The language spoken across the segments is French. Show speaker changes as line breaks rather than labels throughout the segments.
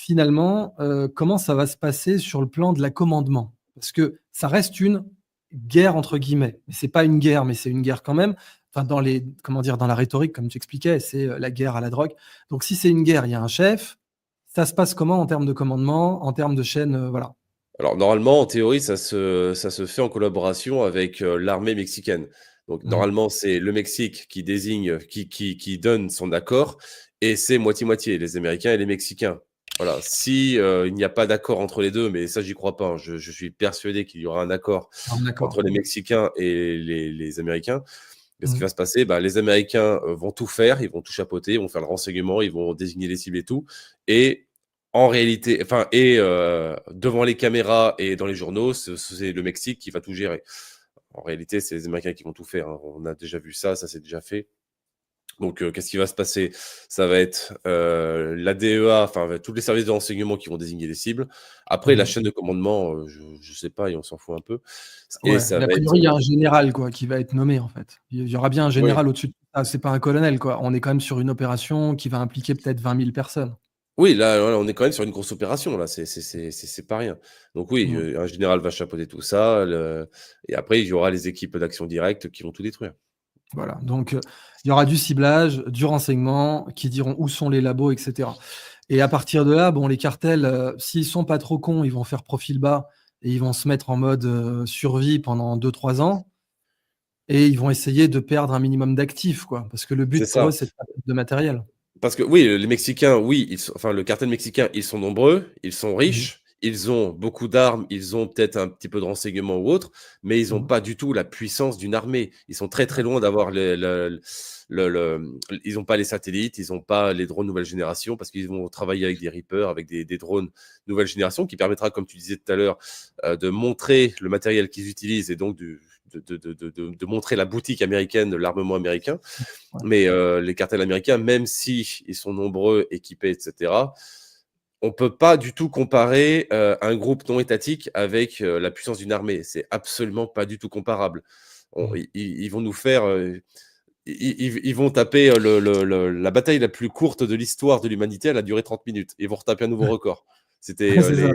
finalement, comment ça va se passer sur le plan de l'accommodement? Parce que ça reste une «guerre» entre guillemets. Mais c'est pas une guerre, mais c'est une guerre quand même. Enfin, dans les comment dire? Dans la rhétorique, comme tu expliquais, c'est, la guerre à la drogue. Donc si c'est une guerre, il y a un chef. Ça se passe comment en termes de commandement, en termes de chaîne, voilà?
Alors normalement, en théorie, ça se fait en collaboration avec, l'armée mexicaine. Donc
Mmh.
normalement, c'est le Mexique qui désigne, qui donne son accord et c'est moitié-moitié, les Américains et les Mexicains. Voilà, si, il n'y a pas d'accord entre les 2, mais ça j'y crois pas, hein, je suis persuadé qu'il y aura un accord
Ah d'accord.
entre les Mexicains et les Américains. Qu'est-ce qui
Mmh.
va se passer? Bah, les Américains, vont tout faire, ils vont tout chapeauter, ils vont faire le renseignement, ils vont désigner les cibles et tout et en réalité enfin devant les caméras et dans les journaux, c'est le Mexique qui va tout gérer. En réalité, c'est les Américains qui vont tout faire, hein. On a déjà vu ça, ça s'est déjà fait. Donc, qu'est-ce qui va se passer? Ça va être, la DEA, enfin, tous les services de renseignement qui vont désigner les cibles. Après, la
Mmh.
chaîne de commandement, je sais pas et on s'en fout un peu et
Ouais,
ça
mais a
va être,
priori, il y a un général, quoi, qui va être nommé, en fait. Il y aura bien un
oui.
général au-dessus de ça, c'est pas un colonel, quoi. On est quand même sur une opération qui va impliquer peut-être 20 000 personnes.
Oui, là, on est quand même sur une grosse opération, là, c'est pas rien. Donc oui,
Mmh.
un général va chapeauter tout ça, et après, il y aura les équipes d'action directe qui vont tout détruire.
Voilà, donc il y aura du ciblage, du renseignement, qui diront où sont les labos et cetera et à partir de là, bon, les cartels, s'ils sont pas trop cons, ils vont faire profil bas et ils vont se mettre en mode, survie pendant 2 3 ans et ils vont essayer de perdre un minimum d'actifs, quoi. Parce que le
C'est
but pour eux,
ça.
c'est de pas perdre de matériel.
Parce que oui, les Mexicains, oui, enfin, le cartel mexicain, ils sont nombreux, ils sont
Mmh.
riches, ils ont beaucoup d'armes, ils ont peut-être un petit peu de renseignements ou autre, mais ils ont
Mmh.
pas du tout la puissance d'une armée. Ils sont très, très
Ouais.
loin d'avoir ils ont pas les satellites, ils ont pas les drones nouvelle génération parce qu'ils vont travailler avec des Reapers, avec des drones nouvelle génération qui permettra, comme tu disais tout à l'heure, de montrer le matériel qu'ils utilisent et donc de montrer la boutique américaine de l'armement américain.
Ouais.
Mais les cartels américains, même si ils sont nombreux, équipés, et cetera, on peut pas du tout comparer, un groupe non étatique avec, la puissance d'une armée. C'est absolument pas du tout comparable. On
Mmh.
ils vont nous faire, ils vont taper, la bataille la plus courte de l'histoire de l'humanité, elle a duré 30 minutes. Ils vont retaper un nouveau record. C'était,
Ouais, c'est ça.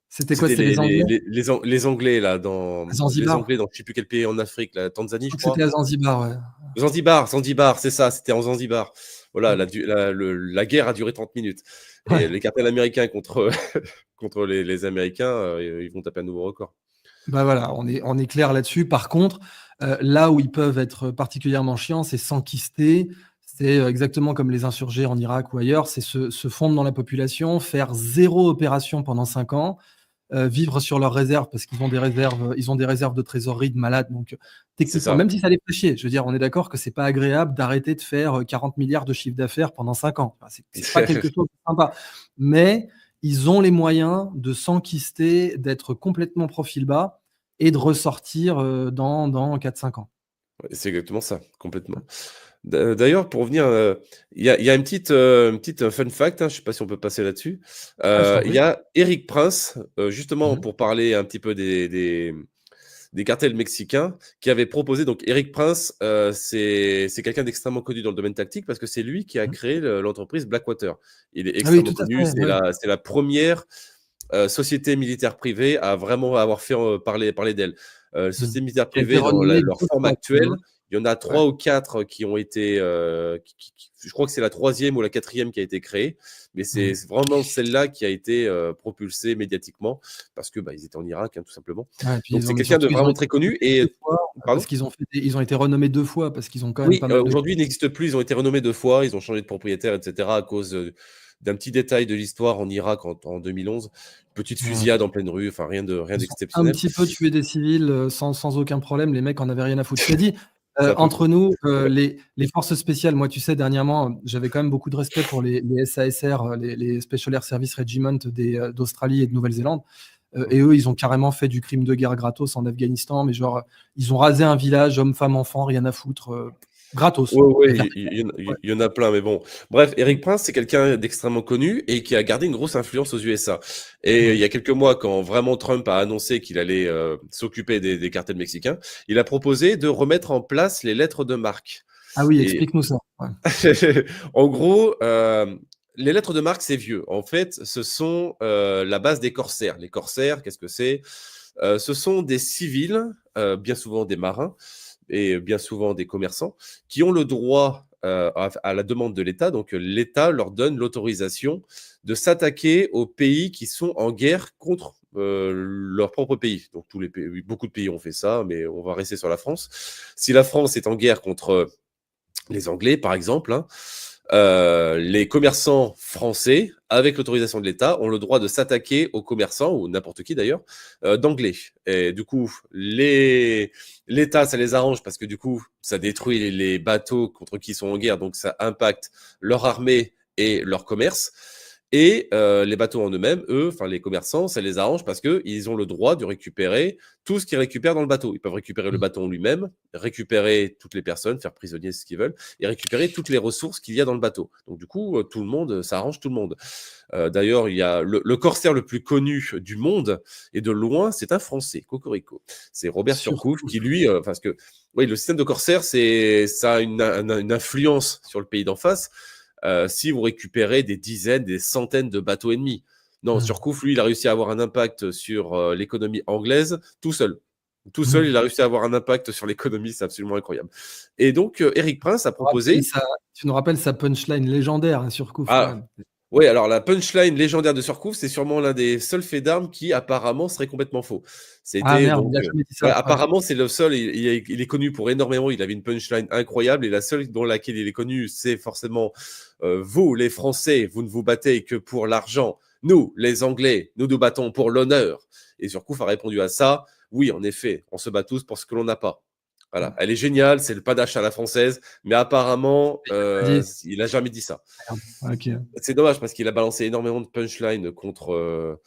C'était quoi?
c'était
C'était les Anglais?
les Anglais là,
À
les
Zanzibar?
Anglais dans je sais plus quel pays en Afrique, la
Je
Tanzanie, je
crois que c'était
crois?
à Zanzibar, ouais.
Zanzibar, c'est ça, c'était en Zanzibar. Voilà,
Mmh.
la guerre a duré 30 minutes et
Ouais.
les cartels américains contre contre les Américains, ils vont taper un nouveau record.
Bah, voilà, on est clair là-dessus. Par contre, là où ils peuvent être particulièrement chiants, c'est s'enquister. C'est, exactement comme les insurgés en Irak ou ailleurs, c'est se fondre dans la population, faire 0 opération pendant 5 ans, vivre sur leurs réserves parce qu'ils ont des réserves, ils ont des réserves de trésorerie de malades donc
C'est
techniquement
ça.
même si ça les fait chier, je veux dire, on est d'accord que c'est pas agréable d'arrêter de faire, 40 000 000 de chiffre d'affaires pendant 5 ans. Enfin, c'est pas quelque chose de sympa. Mais ils ont les moyens de s'enquister, d'être complètement profil bas et de ressortir, dans 4 5 ans.
Ouais, c'est exactement ça, complètement. D'ailleurs, pour revenir, il y a une petite, fun fact, hein, je sais pas si on peut passer là-dessus.
Ah, je t'en
Il
prie.
y a Eric Prince, justement
Mmh.
pour parler un petit peu des cartels mexicains qui avait proposé donc Eric Prince, c'est quelqu'un d'extrêmement connu dans le domaine tactique parce que c'est lui qui a
Mmh.
créé l'entreprise Blackwater. Il est
Ah oui,
extrêmement
tout à
connu,
fait, ouais.
c'est la première société militaire privée à vraiment avoir fait, parler d'elle.
Mmh.
Sociétés militaires
Qui a été
privées dans
renommé
leur
2
forme
fois quand même,
actuelle,
hein.
il y en a
Ouais.
3 ou 4 qui ont été, je crois que c'est la troisième ou la quatrième qui a été créée, mais c'est
Mmh.
c'est vraiment celle-là qui a été, propulsée médiatiquement parce que, bah, ils étaient en Irak, hein, tout simplement.
Ouais, et puis
Donc c'est
mais
quelqu'un de
surtout ils ont
vraiment
été
très connu
renommés 2
et
fois, parce
pardon?
qu'ils ont fait des ils ont été renommés 2 fois parce qu'ils ont quand même
Oui,
pas mal de
aujourd'hui, ils n'existent plus, ils ont été renommés 2 fois, ils ont changé de propriétaire et cetera à cause, d'un petit détail de l'histoire en Irak en 2011. Petite
mmh.
fusillade en pleine rue, enfin rien
Ils ont un
d'exceptionnel.
petit peu tué des civils, sans aucun problème, les mecs en avaient rien à foutre. Cela dit,
C'est à peu près
entre nous,
ouais.
les forces spéciales, moi, tu sais, dernièrement, j'avais quand même beaucoup de respect pour les SASR, les Special Air Service Regiment d'Australie et de Nouvelle-Zélande,
Mmh.
et eux, ils ont carrément fait du crime de guerre gratos en Afghanistan, mais genre, ils ont rasé un village, hommes, femmes, enfants, rien à foutre, gratos.
Ouais, ouais,
Avec un
il y en a plein, mais bon. Bref, Eric Prince, c'est quelqu'un d'extrêmement connu et qui a gardé une grosse influence aux USA. Et il
mmh.
y a quelques mois, quand vraiment Trump a annoncé qu'il allait s'occuper des cartels mexicains, il a proposé de remettre en place les lettres de marque.
Ah oui,
Et
explique-nous ça. Ouais.
en gros, les lettres de marque, c'est vieux. En fait, ce sont la base des corsaires. Les corsaires, qu'est-ce que c'est? Ce sont des civils, bien souvent des marins et bien souvent des commerçants, qui ont le droit à la demande de l'État. Donc l'État leur donne l'autorisation de s'attaquer aux pays qui sont en guerre contre leur propre pays. Donc tous les pays, beaucoup de pays ont fait ça, mais on va rester sur la France. Si la France est en guerre contre les Anglais, par exemple, hein, les commerçants français, avec l'autorisation de l'État, ont le droit de s'attaquer aux commerçants, ou n'importe qui d'ailleurs, d'anglais. Et du coup, l'État, ça les arrange parce que du coup, ça détruit les bateaux contre qui ils sont en guerre, donc ça impacte leur armée et leur commerce. Et les bateaux en eux-mêmes, eux, enfin les commerçants, ça les arrange parce qu'ils ont le droit de récupérer tout ce qu'ils récupèrent dans le bateau. Ils peuvent récupérer le bateau en lui-même, récupérer toutes les personnes, faire prisonnier ce qu'ils veulent, et récupérer toutes les ressources qu'il y a dans le bateau. Donc du coup, tout le monde, ça arrange tout le monde. D'ailleurs, il y a le corsaire le plus connu du monde, et de loin, c'est un Français, Cocorico. C'est Robert Surcouf, qui lui, parce que oui, le système de corsaire, ça a une influence sur le pays d'en face. Si vous récupérez des dizaines, des centaines de bateaux ennemis. Non, Surcouf, lui, il a réussi à avoir un impact sur l'économie anglaise tout seul. Tout seul, il a réussi à avoir un impact sur l'économie, c'est absolument incroyable. Et donc, Eric Prince a proposé...
Tu nous rappelles sa punchline légendaire, hein, Surcouf, quand même.
Oui, alors la punchline légendaire de Surcouf, c'est sûrement l'un des seuls faits d'armes qui apparemment serait complètement faux.
Ah merde, il a jamais dit ça.
Apparemment, c'est le seul, il est connu pour énormément, il avait une punchline incroyable, et la seule dont laquelle il est connu, c'est forcément vous, les Français, vous ne vous battez que pour l'argent. Nous, les Anglais, nous nous battons pour l'honneur. Et Surcouf a répondu à ça, oui, en effet, on se bat tous pour ce que l'on n'a pas. Voilà, elle est géniale, c'est le panache à la française, mais apparemment, il n'a jamais dit ça.
Okay.
C'est dommage parce qu'il a balancé énormément de punchlines contre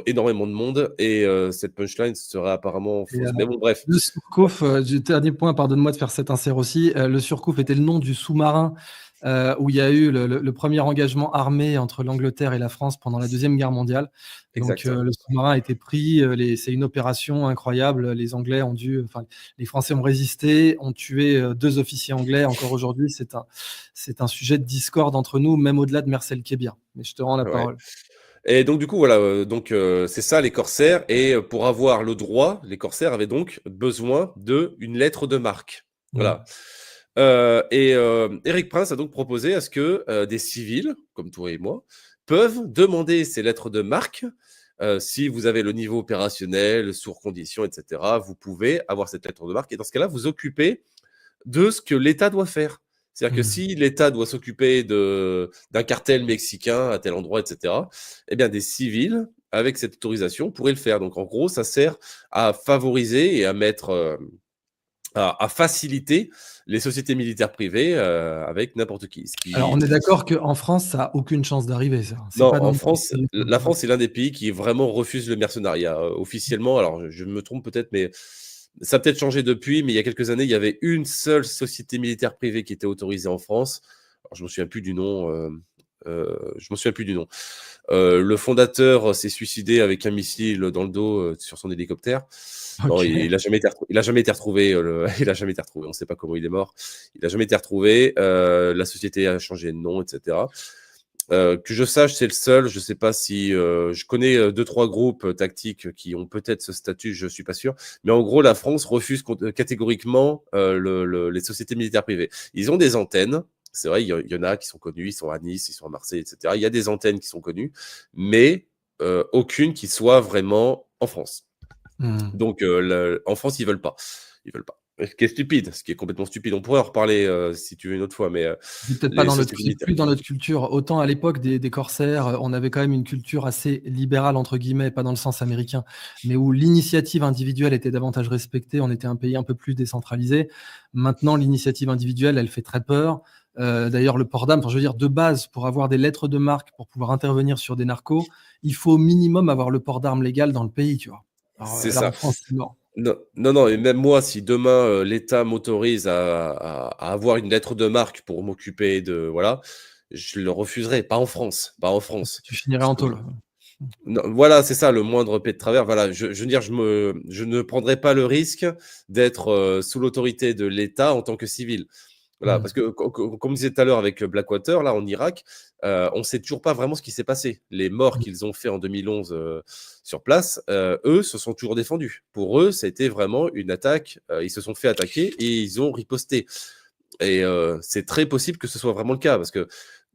énormément de monde, et cette punchline serait apparemment fausse. Mais bon, bref.
Le Surcouf, dernier point, pardonne-moi de faire cet insert aussi. Le Surcouf était le nom du sous-marin où il y a eu le premier engagement armé entre l'Angleterre et la France pendant la Deuxième Guerre mondiale. Donc le sous-marin a été pris, c'est une opération incroyable. Les Anglais ont les Français ont résisté, ont tué 2 officiers anglais. Encore aujourd'hui, c'est un sujet de discorde entre nous, même au-delà de Mercel Kébir. Mais je te rends la parole.
Et donc du coup voilà, c'est ça les corsaires, et pour avoir le droit, les corsaires avaient donc besoin d'une lettre de marque. Voilà. Eric Prince a donc proposé à ce que des civils, comme toi et moi, peuvent demander ces lettres de marque. Si vous avez le niveau opérationnel, sous conditions, etc., vous pouvez avoir cette lettre de marque, et dans ce cas-là, vous occupez de ce que l'État doit faire. C'est-à-dire que si l'État doit s'occuper d'un cartel mexicain à tel endroit, etc., eh bien, des civils, avec cette autorisation, pourraient le faire. Donc, en gros, ça sert à favoriser et à mettre... à faciliter les sociétés militaires privées avec n'importe qui.
Alors, on est d'accord qu'en France, ça n'a aucune chance d'arriver, ça.
Non, en France, la France est l'un des pays qui vraiment refuse le mercenariat. Officiellement, alors je me trompe peut-être, mais ça a peut-être changé depuis, mais il y a quelques années, il y avait une seule société militaire privée qui était autorisée en France. Alors, je me souviens plus du nom. Le fondateur s'est suicidé avec un missile dans le dos sur son hélicoptère. Okay. Non, il a jamais été retrouvé. Il a jamais été retrouvé. On ne sait pas comment il est mort. Il n'a jamais été retrouvé. La société a changé de nom, etc. Que je sache, c'est le seul. Je ne sais pas si je connais 2-3 groupes tactiques qui ont peut-être ce statut. Je suis pas sûr. Mais en gros, la France refuse catégoriquement les sociétés militaires privées. Ils ont des antennes. C'est vrai, il y en a qui sont connus. Ils sont à Nice, ils sont à Marseille, etc. Il y a des antennes qui sont connues, mais aucune qui soit vraiment en France. Donc, en France, ils veulent pas. Ils veulent pas. Ce qui est stupide, ce qui est complètement stupide. On pourrait en reparler si tu veux une autre fois, mais
peut-être pas plus dans notre culture. Autant à l'époque des corsaires, on avait quand même une culture assez libérale entre guillemets, pas dans le sens américain, mais où l'initiative individuelle était davantage respectée. On était un pays un peu plus décentralisé. Maintenant, l'initiative individuelle, elle fait très peur. D'ailleurs, le port d'armes, je veux dire, de base, pour avoir des lettres de marque, pour pouvoir intervenir sur des narcos, il faut au minimum avoir le port d'armes légal dans le pays, tu vois.
C'est ça.
En France, c'est mort.
Non, et même moi, si demain l'État m'autorise à avoir une lettre de marque pour m'occuper de... Voilà, je le refuserai, pas en France.
Tu finirais en tôle.
Non, voilà, c'est ça, le moindre pied de travers. Voilà, je veux dire, je ne prendrai pas le risque d'être sous l'autorité de l'État en tant que civil. Voilà, parce que comme je disais tout à l'heure avec Blackwater, là en Irak, on ne sait toujours pas vraiment ce qui s'est passé. Les morts qu'ils ont fait en 2011 sur place, eux se sont toujours défendus. Pour eux, c'était vraiment une attaque. Ils se sont fait attaquer et ils ont riposté. Et c'est très possible que ce soit vraiment le cas parce que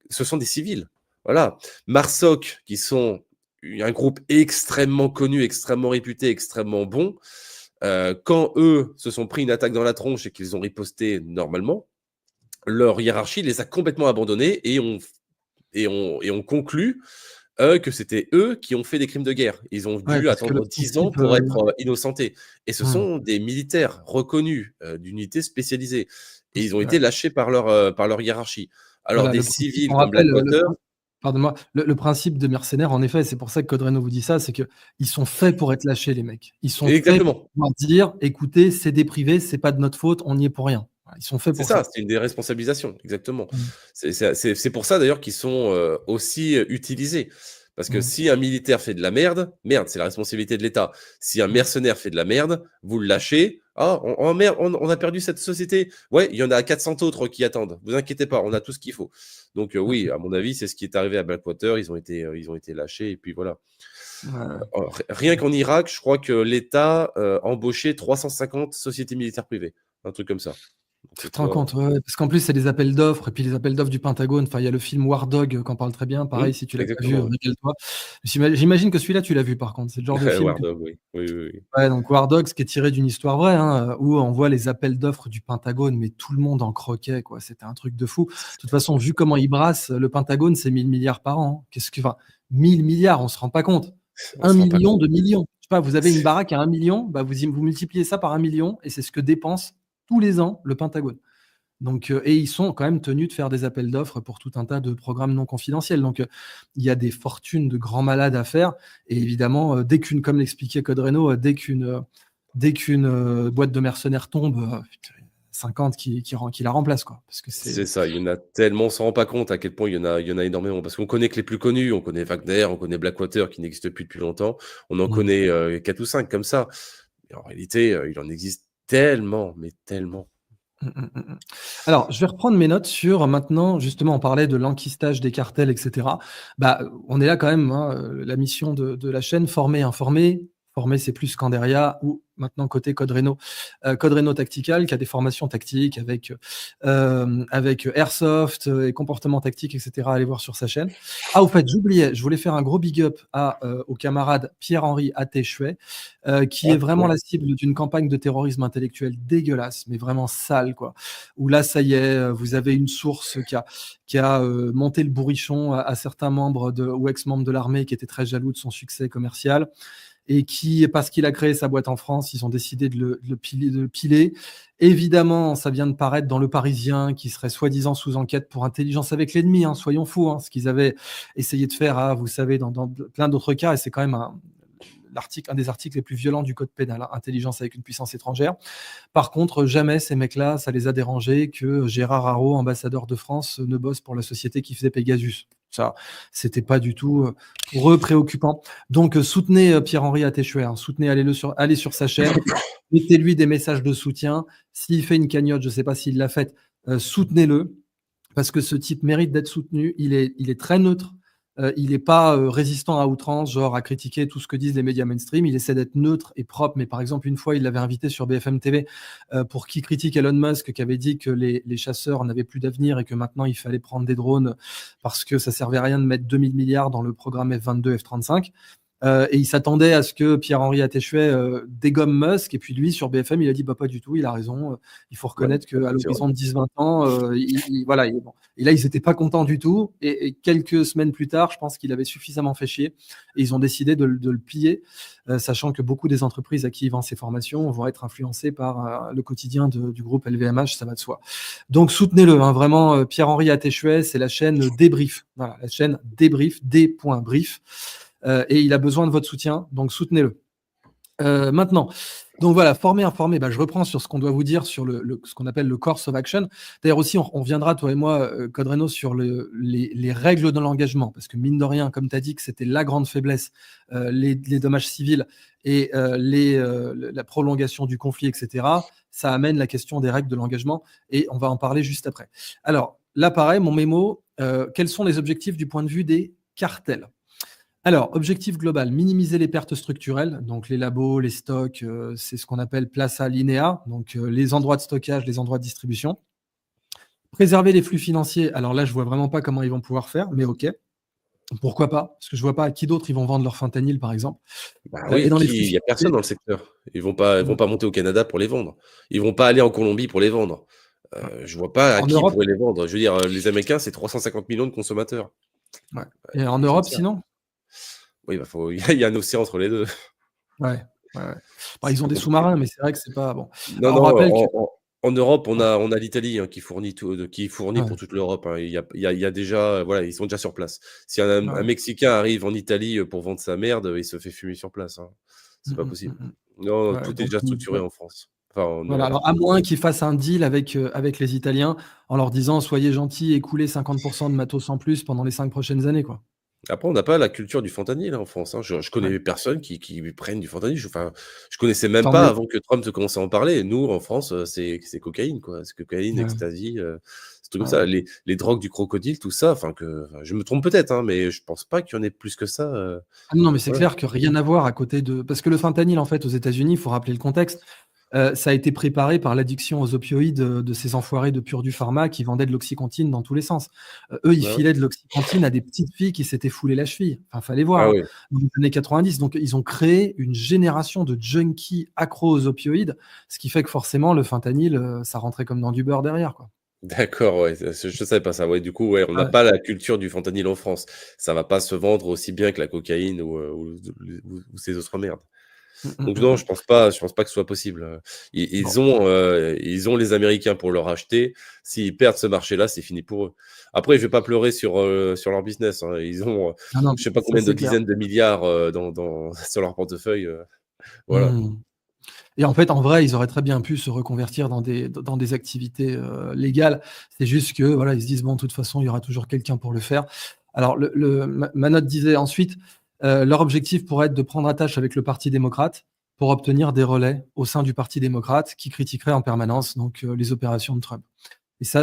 ce sont des civils. Voilà. Marsoc, qui sont un groupe extrêmement connu, extrêmement réputé, extrêmement bon, quand eux se sont pris une attaque dans la tronche et qu'ils ont riposté normalement, leur hiérarchie les a complètement abandonnés et on conclut que c'était eux qui ont fait des crimes de guerre. Ils ont
Ouais,
dû
parce que le
attendre 10 ans
principe,
pour être innocentés. Et ce
mmh,
sont des militaires reconnus d'unités spécialisées. Et ils ont
ouais,
été lâchés par leur hiérarchie. Alors
voilà,
des
le principe,
civils
on
comme
rappelle,
Blackwater,
pardonne-moi, le principe de mercenaires, en effet, c'est pour ça que Codreno vous dit ça, c'est qu'ils sont faits pour être lâchés, les mecs. Ils sont faits pour
exactement.
pouvoir dire: «Écoutez, c'est des privés, c'est pas de notre faute, on n'y est pour rien». Voilà, ils sont faits
C'est
pour
ça,
ça.
c'est une déresponsabilisation, exactement.
Mmh.
C'est pour ça d'ailleurs qu'ils sont aussi utilisés. Parce que
Mmh.
si un militaire fait de la merde, c'est la responsabilité de l'État. Si un
Mmh.
mercenaire fait de la merde, vous le lâchez. Ah, merde, on a perdu cette société. Ouais, il y en a 400 autres qui attendent. Vous inquiétez pas, on a tout ce qu'il faut. Donc
Mmh
oui,
mh.
à mon avis, c'est ce qui est arrivé à Blackwater. Ils ont été lâchés et puis voilà.
Ouais, ouais.
Rien qu'en Irak, je crois que l'État embauchait 350 sociétés militaires privées. Un truc comme ça. Donc,
Tu te
tu
rends
vois.
compte? Ouais, ouais, parce qu'en plus, c'est des appels d'offres et puis les appels d'offres du Pentagone, enfin, il y a le film War Dog, qui en parle très bien. Pareil, si tu l'as pas vu,
Exactement, oui.
régale-toi. J'imagine que celui-là, tu l'as vu par contre. C'est le genre de film
War
que
Dog, oui. Oui, oui, oui.
ouais, donc War Dogs qui est tiré d'une histoire vraie, hein, où on voit les appels d'offres du Pentagone, mais tout le monde en croquait, quoi. C'était un truc de fou. De toute façon, vu comment ils brassent, le Pentagone, c'est 1 000 milliards par an, hein. Qu'est-ce que enfin, 1 000 milliards, on se rend pas compte.
On
Un
se rend pas
million,
compte.
2 millions. Je sais pas, vous avez une
C'est
baraque à 1 million, bah, vous multipliez ça par 1 million et c'est ce que dépense tous les ans le Pentagone. Donc, et ils sont quand même tenus de faire des appels d'offres pour tout un tas de programmes non confidentiels. Donc, il y a des fortunes de grands malades à faire. Et évidemment, comme l'expliquait Codreno, dès qu'une boîte de mercenaires tombe, 50 qui la remplacent, quoi. Parce que
c'est
c'est.
ça, il y en a tellement, on s'en rend pas compte à quel point il y en a énormément. Parce qu'on connaît que les plus connus, on connaît Wagner, on connaît Blackwater qui n'existe plus depuis longtemps. On en
Mmh.
connaît 4 ou 5 comme ça. Mais en réalité, il en existe tellement, mais tellement.
Mmh, mmh, mmh, mmh. Alors, je vais reprendre mes notes sur maintenant, justement, on parlait de l'enquistage des cartels, et cetera. Bah, on est là quand même, hein, la mission de la chaîne, former, informer. Former, c'est plus Scanderia ou maintenant côté Code Reno Tactical qui a des formations tactiques avec Airsoft et comportement tactique, et cetera. Allez voir sur sa chaîne. Ah, au fait, j'oubliais, je voulais faire un gros big up au camarade Pierre-Henri Attéchuet, qui
Ah,
est vraiment
ouais.
la cible d'une campagne de terrorisme intellectuel dégueulasse, mais vraiment sale, quoi. Où là, ça y est, vous avez une source qui a monté le bourrichon à certains membres ou ex-membres de l'armée qui étaient très jaloux de son succès commercial et qui, parce qu'il a créé sa boîte en France, ils ont décidé de le piler. Évidemment, ça vient de paraître dans Le Parisien, qui serait soi-disant sous enquête pour intelligence avec l'ennemi, hein, soyons fous, hein, ce qu'ils avaient essayé de faire, vous savez, dans plein d'autres cas, et c'est quand même un des articles les plus violents du code pénal, hein, intelligence avec une puissance étrangère. Par contre, jamais ces mecs-là, ça les a dérangés que Gérard Haraud, ambassadeur de France, ne bosse pour la société qui faisait Pegasus. Ça, c'était pas du tout pour eux préoccupant. Donc, soutenez Pierre-Henri Attéchuet, hein, soutenez, allez sur sa chaîne, mettez-lui des messages de soutien. S'il fait une cagnotte, je ne sais pas s'il l'a faite, soutenez-le, parce que ce type mérite d'être soutenu. Il est très neutre. Il n'est pas résistant à outrance, genre à critiquer tout ce que disent les médias mainstream. Il essaie d'être neutre et propre. Mais par exemple, une fois, il l'avait invité sur BFM TV pour qu'il critique Elon Musk, qui avait dit que les chasseurs n'avaient plus d'avenir et que maintenant il fallait prendre des drones parce que ça servait à rien de mettre 2000 milliards dans le programme F-22, F-35. Et il s'attendait à ce que Pierre-Henri Attéchuet dégomme Musk. Et puis lui, sur BFM, il a dit bah, pas du tout, il a raison. Il faut
Ouais,
reconnaître qu'à
c'est vrai.
l'horizon de 10-20 ans, voilà, bon. Et là, ils n'étaient pas contents du tout. Et quelques semaines plus tard, je pense qu'il avait suffisamment fait chier. Et ils ont décidé de le plier, sachant que beaucoup des entreprises à qui il vend ses formations vont être influencées par le quotidien du groupe LVMH, ça va de soi. Donc soutenez-le, hein, vraiment, Pierre-Henri Attéchuet, c'est la chaîne Débrief. Voilà, la chaîne Débrief, D.brief. Et il a besoin de votre soutien, donc soutenez-le. Maintenant, donc voilà, former, informer, je reprends sur ce qu'on doit vous dire sur ce qu'on appelle le course of action. D'ailleurs aussi, on viendra, toi et moi, Code sur les règles de l'engagement, parce que mine de rien, comme tu as dit que c'était la grande faiblesse, les dommages civils et la prolongation du conflit, etc., ça amène la question des règles de l'engagement, et on va en parler juste après. Alors, là, pareil, mon mémo, quels sont les objectifs du point de vue des cartels ? Alors, objectif global, minimiser les pertes structurelles, donc les labos, les stocks, c'est ce qu'on appelle plaza linea, donc les endroits de stockage, les endroits de distribution. Préserver les flux financiers, alors là, je vois vraiment pas comment ils vont pouvoir faire, mais ok, pourquoi pas, parce que je vois pas à qui d'autre ils vont vendre leur fentanyl, par exemple.
Bah
Et
oui,
dans les flux
il y a personne
financiers,
dans le secteur. Ils vont pas monter au Canada pour les vendre. Ils vont pas aller en Colombie pour les vendre. Je vois pas à
en
qui ils
Europe,
pourraient les vendre. Je veux dire, les Américains, c'est 350 millions de consommateurs.
ouais. Et en
Ils ont
Europe,
ça.
sinon,
Oui, il y a un océan entre les 2.
ouais, ouais, ouais.
C'est
Ils ont
plus
des
compliqué.
sous-marins, mais c'est vrai que c'est pas bon.
Non,
Alors, on
non,
rappelle que,
en Europe, on a l'Italie, hein, qui fournit pour
ouais,
toute l'Europe, hein. Il y a déjà, voilà, ils sont déjà sur place. Si un
ouais.
Mexicain arrive en Italie, pour vendre sa merde, il se fait fumer sur place, hein. C'est pas possible. Non,
Ouais,
tout est
donc,
déjà structuré en France, enfin en
voilà,
Europe.
alors à moins qu'ils fassent un deal avec les Italiens en leur disant: «Soyez gentils et coulez 50 de matos en plus pendant les 5 prochaines années», quoi.
Après, on n'a pas la culture du fentanyl, hein, en France, hein. Je
Ouais,
connais personne qui prennent du fentanyl. Enfin, je connaissais même
tant
pas
mieux.
avant que Trump se commence à en parler. Nous, en France, c'est cocaïne, quoi. C'est cocaïne,
Ouais,
ecstasy, c'est tout comme
ouais,
ça.
ouais.
Les drogues du crocodile, tout ça, enfin, je me trompe peut-être, hein, mais je pense pas qu'il y en ait plus que ça,
Ah non, mais c'est
voilà.
clair que rien à voir à côté de parce que le fentanyl, en fait, aux États-Unis, il faut rappeler le contexte, ça a été préparé par l'addiction aux opioïdes, de ces enfoirés de Purdue Pharma qui vendaient de l'oxycontin dans tous les sens. Eux, ils
Ouais, ouais.
filaient de l'oxycontin à des petites filles qui s'étaient foulées la cheville. Enfin, fallait voir,
Ah
hein,
oui,
dans les années 90. Donc ils ont créé une génération de junkies accros aux opioïdes, ce qui fait que forcément le fentanyl, ça rentrait comme dans du beurre derrière, quoi.
d'accord, ouais, je savais pas ça. Ouais, du coup, ouais, on n'a
Ouais.
pas la culture du fentanyl en France. Ça va pas se vendre aussi bien que la cocaïne ou ces autres merdes.
Mmh, mmh,
Donc
mmh,
non,
mmh.
je pense pas que ce soit possible.
Bon.
Ils ont les Américains pour leur acheter. S'ils perdent ce marché-là, c'est fini pour eux. Après, je vais pas pleurer sur leur business, hein. Ils ont,
Ah non,
je sais
mais
pas
ça
combien de
c'est clair.
dizaines de milliards, sur leur portefeuille, voilà.
Mmh. Et en fait, en vrai, ils auraient très bien pu se reconvertir dans des activités, légales. C'est juste que, voilà, ils se disent: «Bon, de toute façon, il y aura toujours quelqu'un pour le faire». Alors ma note disait ensuite, leur objectif pourrait être de prendre attache avec le parti démocrate pour obtenir des relais au sein du parti démocrate qui critiquerait en permanence donc, les opérations de Trump.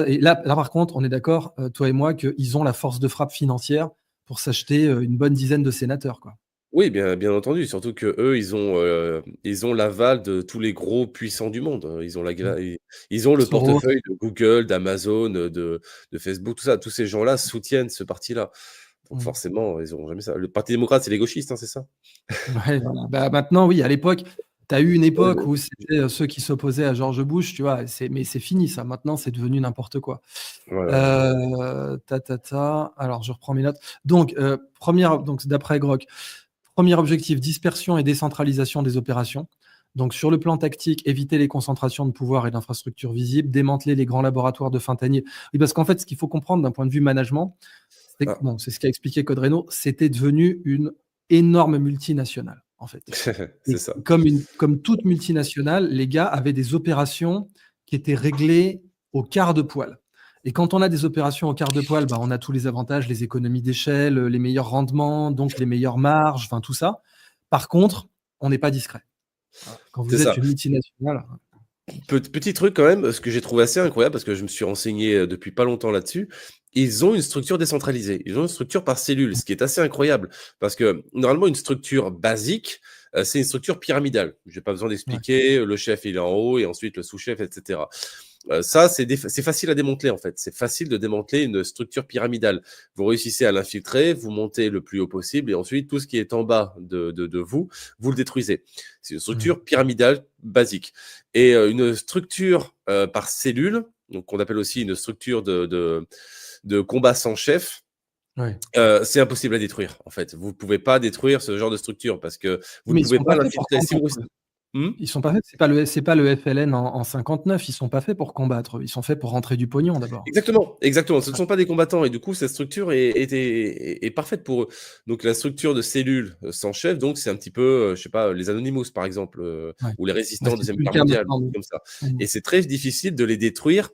Et là par contre, on est d'accord, toi et moi, qu'ils ont la force de frappe financière pour s'acheter, une bonne dizaine de sénateurs, quoi.
Oui, bien entendu, surtout qu'eux, ils ont l'aval de tous les gros puissants du monde.
Mmh.
Ils ont le
Soros,
portefeuille de Google, d'Amazon, de Facebook, tout ça. Tous ces gens-là soutiennent ce parti-là. Donc
mmh.
forcément, ils auront jamais ça. Le parti démocrate, c'est les gauchistes, hein, c'est ça?
Ouais, voilà. Maintenant, oui, à l'époque, tu as eu une
Ouais,
époque où c'était, ceux qui s'opposaient à George Bush, tu vois? Mais c'est fini ça, maintenant, c'est devenu n'importe quoi.
ouais.
Alors je reprends mes notes. Donc, 1re donc d'après Grok, premier objectif, dispersion et décentralisation des opérations. Donc sur le plan tactique, éviter les concentrations de pouvoir et d'infrastructures visibles, démanteler les grands laboratoires de fentanyl. Oui, parce qu'en fait, ce qu'il faut comprendre d'un point de vue management, c'est que
Ah,
bon, c'est ce qu'a expliqué Code Reno, c'était devenu une énorme multinationale, en fait.
c'est
Et
ça.
comme toute multinationale, les gars avaient des opérations qui étaient réglées au quart de poil. Et quand on a des opérations au quart de poil, on a tous les avantages, les économies d'échelle, les meilleurs rendements, donc les meilleures marges, enfin tout ça. Par contre, on n'est pas discret. Voilà. Quand
C'est
vous êtes
ça.
une multinationale,
Petit truc quand même, ce que j'ai trouvé assez incroyable, parce que je me suis renseigné, depuis pas longtemps là-dessus, ils ont une structure décentralisée. Ils ont une structure par cellule, ce qui est assez incroyable. Parce que normalement, une structure basique, c'est une structure pyramidale. J'ai pas besoin
ouais.
d'expliquer, le chef il est en haut et ensuite le sous-chef, et cetera. Ça, c'est facile à démanteler en fait. C'est facile de démanteler une structure pyramidale. Vous réussissez à l'infiltrer, vous montez le plus haut possible et ensuite tout ce qui est en bas de vous, vous le détruisez. C'est une
Mmh.
structure pyramidale basique. Et une structure par cellule, donc qu'on appelle aussi une structure de combat sans chef,
Ouais.
c'est impossible à détruire en fait. Vous ne pouvez pas détruire ce genre de structure parce que vous ne
Mais ils
pouvez
sont
pas
pas faits pour ça
l'infiltrer.
en
Si
plus,
vous
eux.
Mmh?
Ils sont pas faits, c'est pas le FLN en 59, ils sont pas faits pour combattre, ils sont faits pour rentrer du pognon d'abord.
Exactement, exactement. Ce ne
Ouais,
sont pas des combattants et du coup, cette structure est parfaite pour eux. Donc la structure de cellule, sans chef, donc c'est un petit peu, je sais pas, les Anonymous par exemple,
ouais.
ou les
Bah,
résistants
c'est
2e
plus le
guerre
cas
mondiale,
maintenant, mais
comme ça.
mmh.
Et c'est très difficile de les détruire,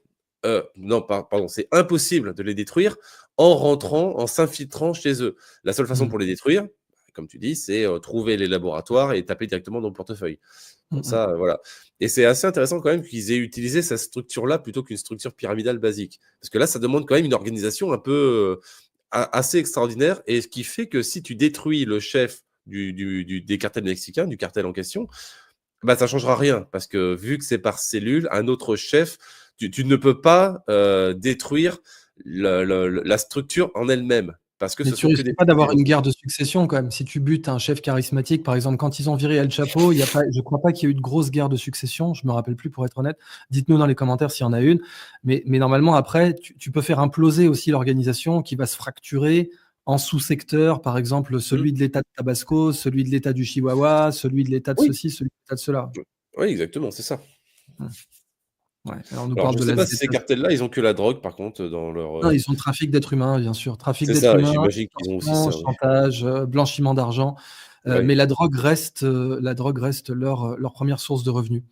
non pardon, c'est impossible de les détruire en s'infiltrant chez eux. La seule façon
Mmh.
pour les détruire, comme tu dis, c'est, trouver les laboratoires et taper directement dans le portefeuille. Bon
Mmh mh.
ça, voilà. Et c'est assez intéressant quand même qu'ils aient utilisé cette structure-là plutôt qu'une structure pyramidale basique. Parce que là, ça demande quand même une organisation un peu, assez extraordinaire et ce qui fait que si tu détruis le chef des cartels mexicains, du cartel en question, bah, ça changera rien parce que vu que c'est par cellule, un autre chef, tu ne peux pas, détruire la structure en elle-même parce que
Mais
ce
tu
sont que
risques
des
pas d'avoir
pilules.
une guerre de succession quand même. Si tu butes un chef charismatique, par exemple, quand ils ont viré El Chapo, il y a pas je crois pas qu'il y ait eu de grosse guerre de succession, je me rappelle plus pour être honnête. Dites-nous dans les commentaires s'il y en a une. Mais normalement après, tu peux faire imploser aussi l'organisation qui va se fracturer en sous-secteurs, par exemple,
Mmh.
celui de l'État de Tabasco, celui de l'État du Chihuahua, celui de l'État de
Oui,
ceci, celui de l'État de cela.
oui, exactement, c'est ça.
Mmh. Ouais, alors on nous
Alors,
parle
je
de
sais
la
pas si ces
ZSA.
cartels-là, ils ont que la drogue, par contre, dans leur,
Non, ils ont trafic d'êtres humains, bien sûr. Trafic
c'est
d'êtres
ça,
humains,
j'imagine qu'ils ont aussi
extorsion,
ça, oui.
chantage, blanchiment d'argent,
Ouais.
mais la drogue reste leur 1re source de revenus.